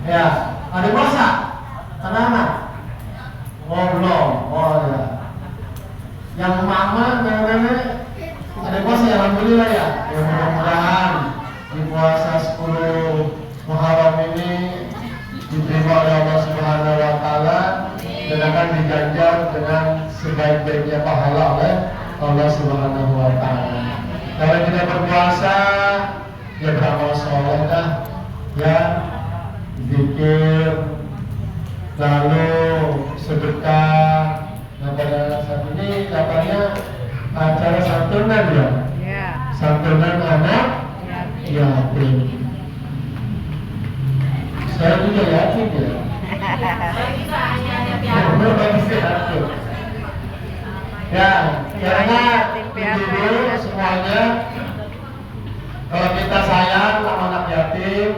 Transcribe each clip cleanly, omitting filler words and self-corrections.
Ya, ada puasa? Anak-anak? Oh belum, oh ya. Yang mama, nenek, ada puasa ya, alhamdulillah ya. Ya mudah-mudahan di puasa 10 Muharram ini diterima oleh Allah Subhanahu wa Ta'ala dan akan diganjar dengan sebaik-baiknya pahala oleh Allah Subhanahu wa Ta'ala. Kalau kita berpuasa, ya beramal soleh dah, ya zikir, lalu sedekah. Nah pada saat ini katanya acara santunan ya, santunan anak yatim. Saya juga yatim ya. Ya, karena dulu semuanya kalau kita sayang sama anak yatim,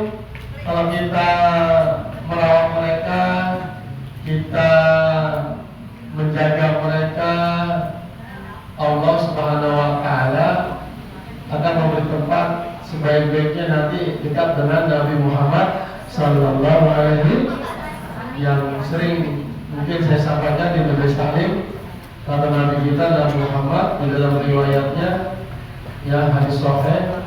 kalau kita merawat mereka, kita menjaga mereka, Allah Subhanahu wa Ta'ala akan memberi tempat sebaik-baiknya nanti dekat dengan Nabi Muhammad Sallallahu Alaihi, yang sering mungkin saya sampaikan di majelis taklim. Kata Nabi kita Nabi Muhammad di dalam riwayatnya, ya hadis sahih,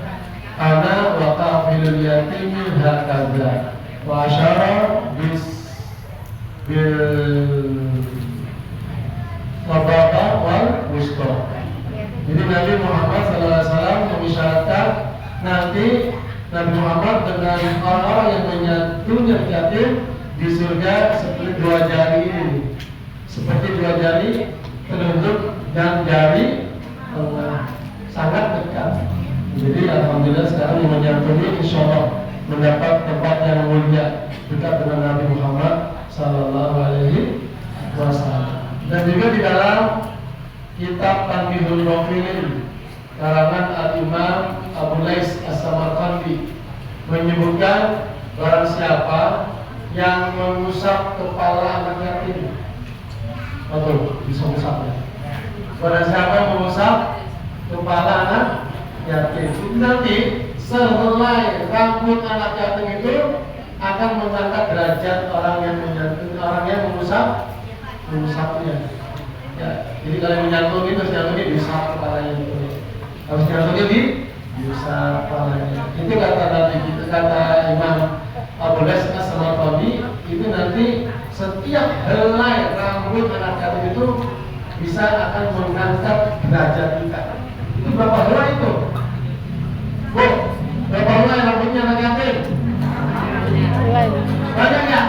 ana wa kafilul yatimi hakadza wa asyara bil sababa wal wusta. Jadi Nabi Muhammad SAW mengisyaratkan nanti Nabi Muhammad dengan orang-orang yang menyatunya yatim di surga seperti dua jari ini, seperti dua jari telunjuk dan jari sangat dekat. Jadi alhamdulillah sekarang yang menyantuni insya Allah mendapat tempat yang mulia dekat dengan Nabi Muhammad Sallallahu Alaihi Wasallam. Dan juga di dalam kitab Tanbihul Ghafilin karangan Al-Imam Abu Lais As-Samarqandi menyebutkan barang siapa yang mengusap kepala anak yatim, betul, bisa usapnya. Barang siapa yang mengusap kepala anak yatim, itu nanti sehelai rambut anak yatim itu akan mengangkat derajat orang yang menyantuni, orang yang mengusapnya. Ya, jadi kalau menyantuni terus nyantuni diusap kepalanya itu. Harus nyantuni diusap kepalanya. Itu kata Nabi kita, kata Imam Abu Lais As-Samarqandi, itu nanti setiap helai rambut anak yatim itu bisa akan mengangkat derajat kita. Itu berapa helai itu? Bu, berapa helai rambutnya anak yatim? Banyak ya?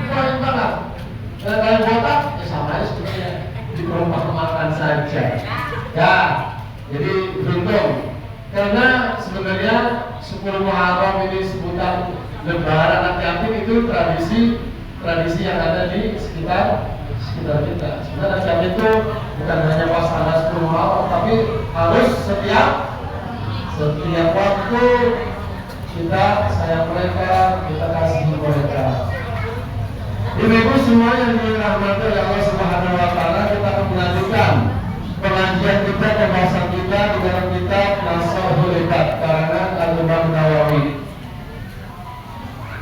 Banyak banget. Kalau botak, ya sama aja sebenarnya, diperumpamakan saja. Ya, jadi beruntung. Karena sebenarnya 10 Muharram ini sebutan Lebaran anak yatim itu tradisi yang ada di sekitar kita. Sebenarnya anak yatim itu bukan hanya pas tanggal 10 Muharram, tapi harus setiap waktu kita sayang mereka, kita kasih mereka. Ibu-ibu semua yang dirahmati oleh Allah Subhanahu wa Ta'ala, kita akan melanjutkan pengajian kita, pembahasan kita di dalam kitab Nashahul Ibad karangan Al-Imam Nawawi.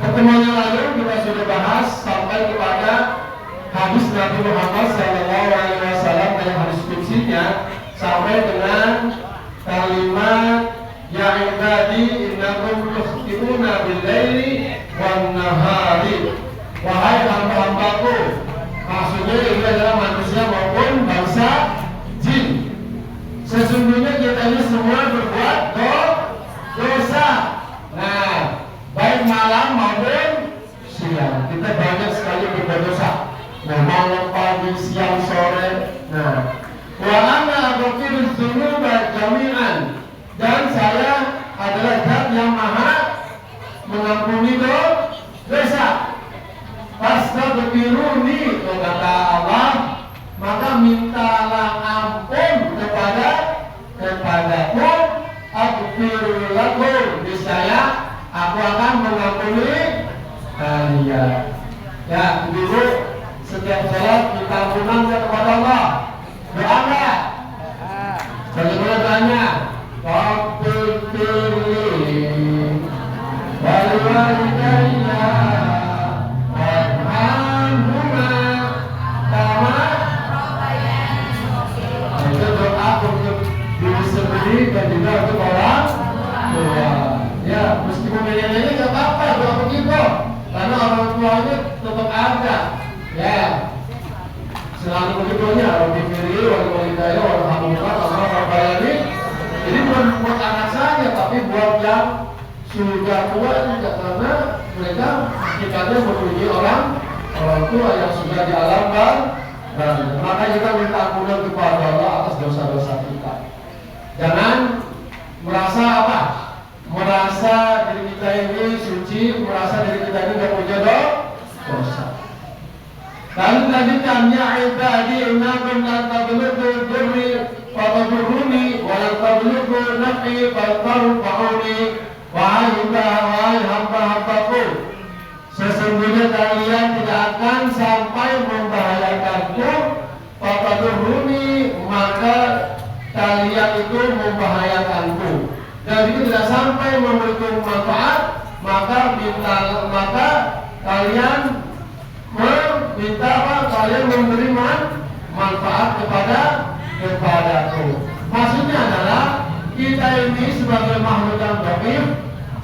Pertemuan yang lalu kita sudah bahas sampai kepada hadis Nabi Muhammad SAW yang hadis kutsinya sampai dengan kalimat ya ibadi innakum tukhti'una bil-laili wan-nahari. Wahai hamba-hambaku, maksudnya ini adalah manusia maupun bangsa jin, sesungguhnya kita ini semua berbuat dosa. Nah, baik malam maupun siang kita banyak sekali berbuat dosa. Nah, malam, pagi, siang, sore. Nah, wa ana aghfiru dzunuba jami'an, dan saya adalah Zat yang maha mengampuni dosa. Fastaghfiruni, kata Allah, maka mintalah ampun kepadaku, aghfir lakum, niscaya aku akan mengampuni kalian. Ya, dulu setiap salat kita ampunkan kepada Allah. Doa enggak? Bagaimana doanya? Waghfirli wal walidayya ada. Ya. Selalu begitunya, Rabbi Firi, Walidaya, Walhamdulillah, Allah Rabbayani. Jadi bukan buat anak saya, tapi buat yang sudah tua juga, karena mereka hakikatnya memuji orang tua yang sudah di alam dan maka kita minta ampunan kepada Allah atas dosa-dosa kita. Jangan merasa apa? Merasa diri kita ini suci, merasa diri kita ini tidak punya dosa. Lalu lanjutkan, ya ibadi innakum lan tablughu durri fatadurruni wa lan tablughu nafi fatarfa'uni. Wahai hamba-hambaku, sesungguhnya kalian tidak akan sampai membahayakanku. Fatadurruni, maka kalian itu membahayakanku. Dan itu tidak sampai memberikan manfaat, maka kalian meminta apa? Kalian memberi manfaat kepadaku. Maksudnya adalah kita ini sebagai makhluk yang dhaif,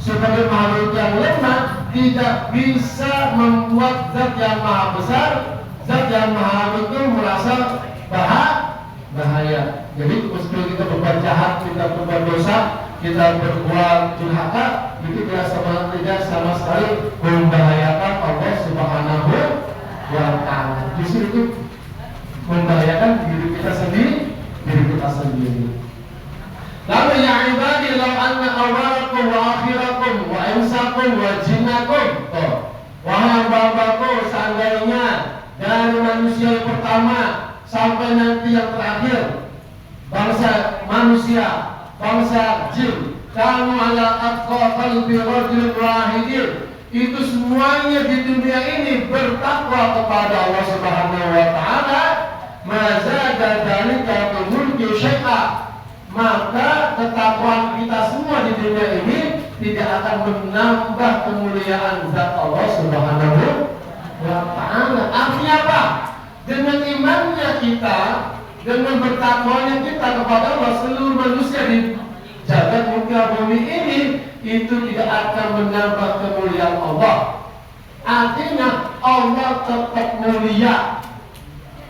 sebagai makhluk yang lemah, tidak bisa membuat zat yang maha besar, zat yang maha itu merasa bahaya. Jadi meskipun kita berbuat jahat, kita berbuat dosa, kita berbuat durhaka, itu tidak sama sekali membahayakan Allah Subhanahu wa Ta'ala. Justru itu membahayakan diri kita sendiri. Lalu ya ibadi law anna awwalakum wa akhirakum wa insakum wa jinnakum. Wahai hamba-hambaku, seandainya dari manusia yang pertama sampai nanti yang terakhir, bangsa manusia, bangsa jin, kamu ala atqa qalbi rajul wahidin, itu semuanya di dunia ini bertakwa kepada Allah Subhanahu wa Ta'ala, mazada dzalika min mulki syai'a, maka ketakwaan kita semua di dunia ini tidak akan menambah kemuliaan zat Allah Subhanahu wa Ta'ala. Artinya apa? Dengan imannya kita, dengan bertakwanya kita kepada Allah, seluruh manusia di jagat muka bumi ini itu tidak akan menambah kemuliaan Allah. Artinya Allah tetap mulia,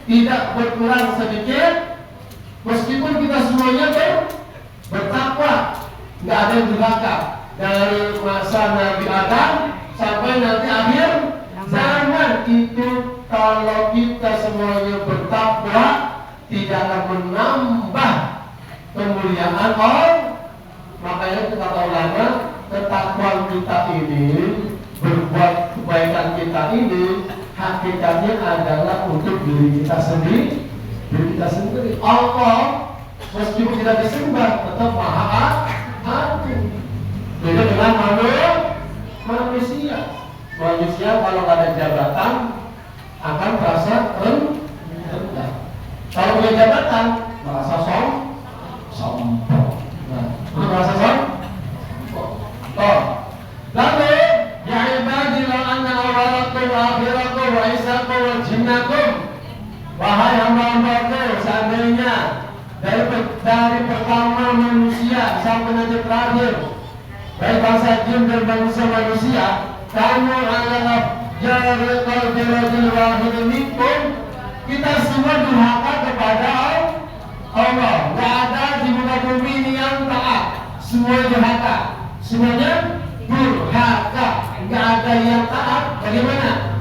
tidak berkurang sedikit. Meskipun kita semuanya bertakwa, nggak ada yang durhaka, dari masa Nabi Adam sampai nanti akhir zaman itu, kalau kita semuanya bertakwa, tidak akan menambah kemuliaan Allah. Makanya kata ulama, ketakwaan kita ini, berbuat kebaikan kita ini, hakikatnya adalah untuk diri kita sendiri. Allah meskipun tidak disembah tetap maha agung. Beda dengan manusia. Manusia kalau ada jabatan akan merasa rendah. Kalau punya jabatan merasa sombong. Merasa sombong. Lalu ya ibadi law anna awwalakum wa akhirakum wa insakum wa jinnakum. Wahai hamba-hambaku, seandainya dari pertama manusia sampai nanti terakhir, baik bangsa jin dan bangsa manusia, kamu adalah jari qalbi rajul wahid minkum, kita semua durhaka kepada Allah. Tidak ada di muka bumi ini yang taat, semua durhaka, semuanya durhaka, tidak ada yang taat. Bagaimana?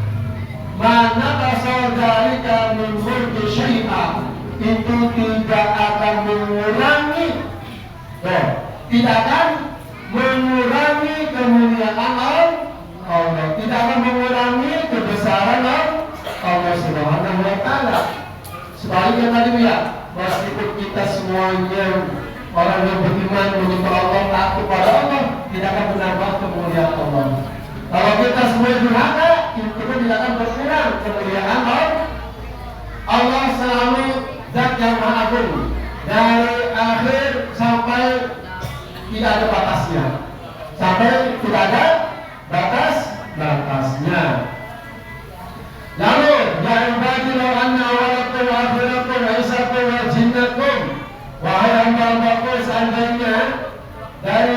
Mana kasar dari kami mulki syai'ah, itu tidak akan mengurangi, tidak akan mengurangi kemuliaan Allah, tidak akan mengurangi kebesaran Allah Subhanahu wa Ta'ala. Sebaliknya tadi ya, meskipun kita semuanya orang yang beriman menyembah Allah, takut pada Allah, tidak akan menambah kemuliaan Allah. Kalau kita semua durhaka, itu tidak akan berkurang kemuliaan Allah. Selalu zat yang maha agung, dari akhir sampai tidak ada batasnya, sampai tidak ada batasnya. Lalu ya ibadi law anna awwalakum wa akhirakum wa insakum wa jinnakum, wahai hamba-hambaku, seandainya dari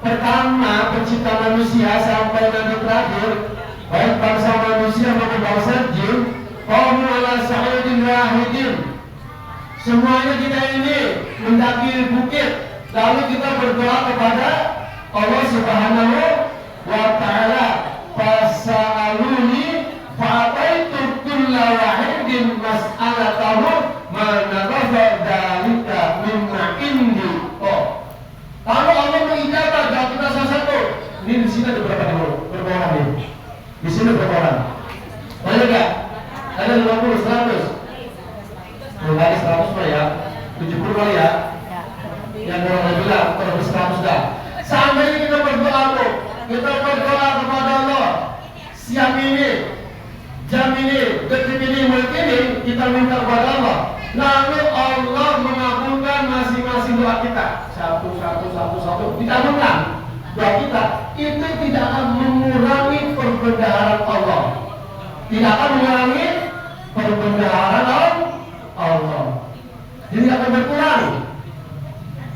pertama pencipta manusia sampai nanti terakhir, baik bangsa manusia maupun bangsa Semuanya kita ini mendaki bukit, lalu kita berdoa kepada Allah Subhanahu wa Ta'ala. Fasa'aluni fa'ataitu kulla wahidin mas'alatahu manarafa dalika mimma indi. Oh, kalau Allah mengijabah doa kita salah satu. Ini di sini ada berapa orang ini? Di sini berapa orang? Banyak gak? Ada 50, 100? Mulai 100 mah ya, 70 kali ya. Yang orang bilang kalau 100 dah. Sampai ini kita berdoa tuh, kita berdoa kepada Allah. Siang ini, jam ini, detik ini, menit ini kita minta kepada Allah. Lalu Allah mengabulkan masing-masing doa kita. Satu. Dikabulkan doa kita. Itu tidak akan mengurangi perbendaharaan Allah. Tidak akan mengurangi perbendaharaan Allah. Jadi akan berkurang.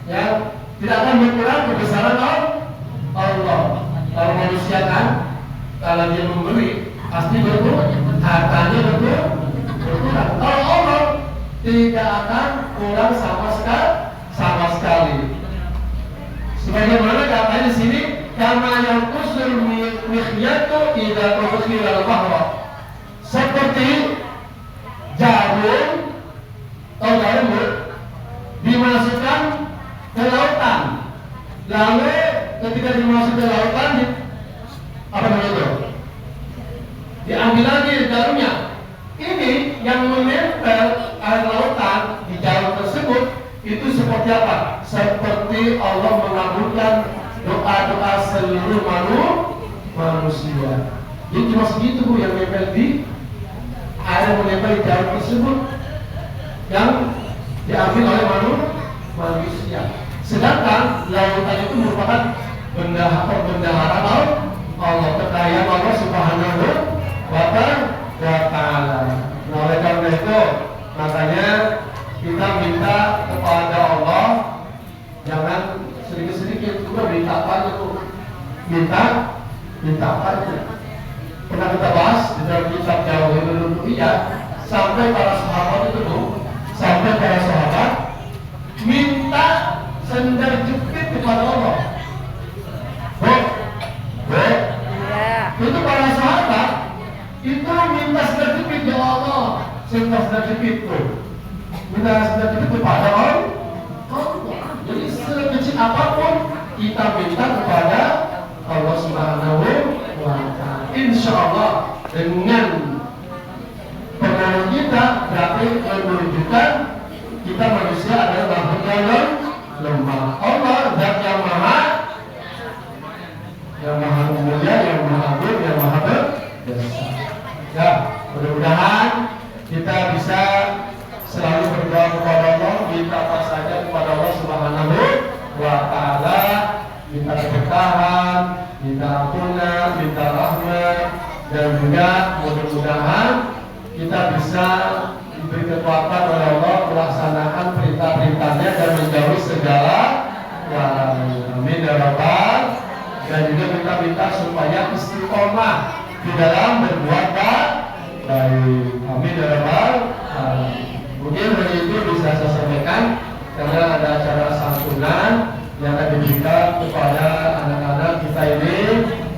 Ya, tidak akan berkurang kebesaran Allah. Kalau manusia kan, kalau dia memberi pasti berkurang, hartanya berkurang. Kalau Allah tidak akan kurang sama sekali. Sebagaimana katanya di sini, kama yang kusur mikhyatu idza udkhila al-bahra. Seperti jarum atau jarum dimasukkan ke lautan, lalu ketika dimasukkan ke lautan, apa namanya itu? Diambil lagi jarumnya. Ini yang menempel air lautan di jarum tersebut itu seperti apa? Seperti Allah mengabulkan doa-doa seluruh manusia. Jadi cuma segitu Bu yang menempel di air, menempel di jarum tersebut yang diambil oleh manusia. Sedangkan lautan itu merupakan perbendaharaan Allah, kekayaan Allah Subhanahu wa Ta'ala. Nah, oleh karena itu makanya kita minta kepada Allah, jangan sedikit-sedikit, juga minta apa aja tuh, minta apa aja. Pernah kita bahas di dalam kitab Jawahirul Uluhiyah, sampai para sahabat itu tuh, sampai para sahabat minta sendal jepit kepada Allah. Itu para sahabat itu minta sendal jepit, ya Allah, sendal jepit tuh, minta sendal jepit kepada Allah. Jadi sekecil apapun kita minta kepada Allah Subhanahu wa Ta'ala. Insya Allah dengan pengaruh kita berarti menunjukkan kita manusia adalah makhluk yang lemah. Allah zat yang maha mulia, yang maha agung, yang maha besar. Ya, mudah-mudahan kita bisa selalu berdoa kepada Allah, minta apa saja kepada Allah Subhanahu wa Ta'ala, minta keberkahan, minta ampunan, minta rahmat, dan juga mudah-mudahan kita bisa diberi kekuatan oleh Allah melaksanakan perintah-perintahnya dan menjauhi segala larangan. Amin ya rabbal. Dan juga kita minta supaya istiqomah di dalam berbuat baik. Amin ya rabbal. Mungkin hari itu bisa saya sampaikan karena ada acara santunan yang akan diberikan kepada anak-anak kita ini.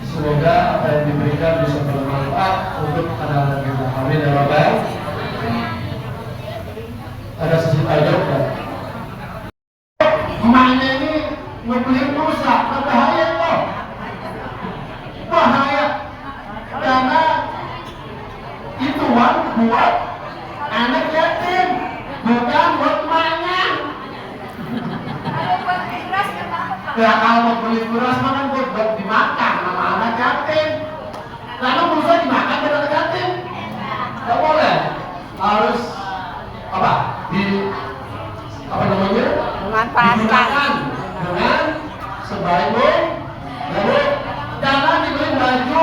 Semoga apa yang diberikan bisa bermanfaat untuk anak-anak kita. Amin ya rabbal. Ada sesi tajam kan? Emaknya ini ngebeli pulsa, bahaya toh. Bahaya. Karena itu uang buat anak yatim, bukan buat emaknya. Ya kalau mau beli beras makan buat dimakan sama anak yatim. Lalu pulsa dimakan dengan anak yatim? Tidak boleh. Harus apa? Memanfaatkan dengan sebaik-baik. Lalu jangan dibeli baju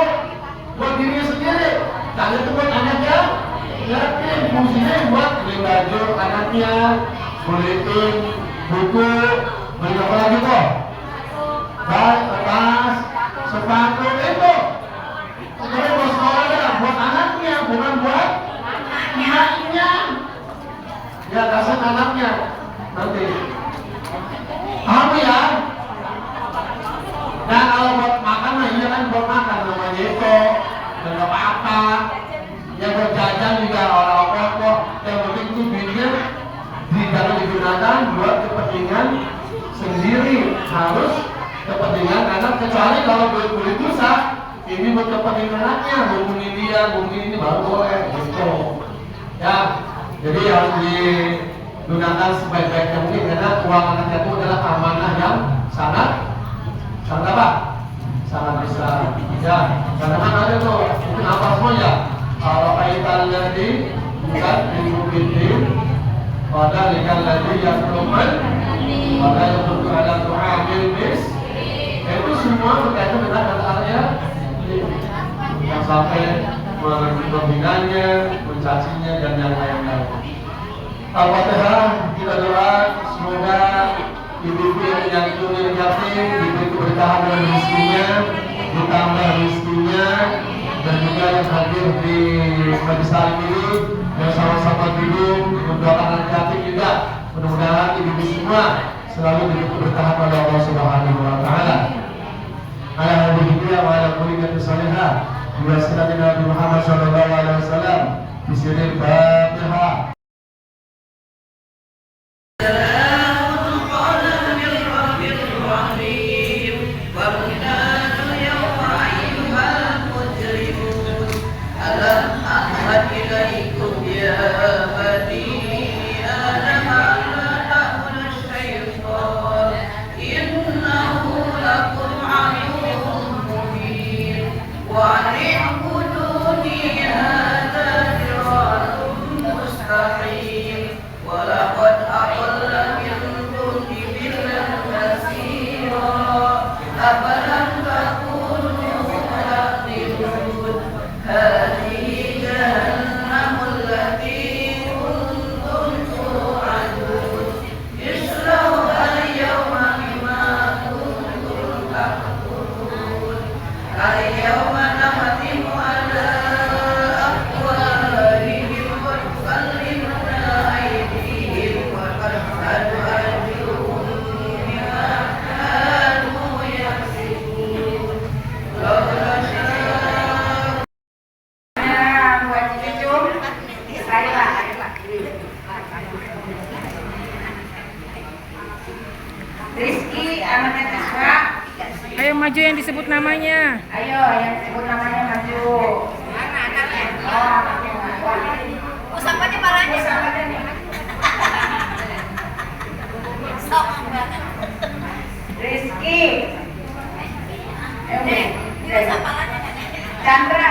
buat diri sendiri, jangan itu buat anaknya. Yatim fungsinya buat beli baju anaknya, beliin buku, beli apa lagi kok? Tas, sepatu itu. Jadi buat sekolah buat anaknya, bukan buat emaknya. Ya kasih anaknya nggak apa-apa. Yang berjajan juga orang-orang kok. Yang penting itu duitnya jangan digunakan buat kepentingan sendiri, harus kepentingan anak, kecuali kalau duit rusak ini buat kepentingan anaknya, mungkin dia, mungkin ini baru boleh gitu ya. Jadi harus digunakan sebaik-baiknya mungkin, karena uang anaknya itu adalah amanah yang sangat apa? Sangat besar ya. Karena kan ada tuh mungkin apa semua ya, kalau kaitan tadi bukan mungkin pada legal lagi yang teman, pada yang berkeadaan tuhamil bis, itu semua berkaitan dengan kata-katanya yang sampai membinanya, mencacinya dan yang lain-lain. Al-Fatihah, kita doa semoga ibu-ibu yang menyantuni yatim diberi keberkahan dan rezekinya, ditambah rezekinya, dan juga yang hadir di majelis ini yang sama-sama duduk mendoakan anak yatim juga. Mudah-mudahan ibu-ibu semua selalu diberi keberkahan oleh Allah Subhanahu wa taala. Ala hadhihi wa ala kulli salihah bi wasilatina Nabi Muhammad sallallahu alaihi wasallam. Bismillahirrahmanirrahim. Rizky, anaknya Tisra. Ayo maju yang disebut namanya. Ayo, yang disebut namanya maju. Mana anaknya? Oh, anaknya. Usap aja palanya. Usap aja nih. Sok. Rizky. Usap palanya. Chandra.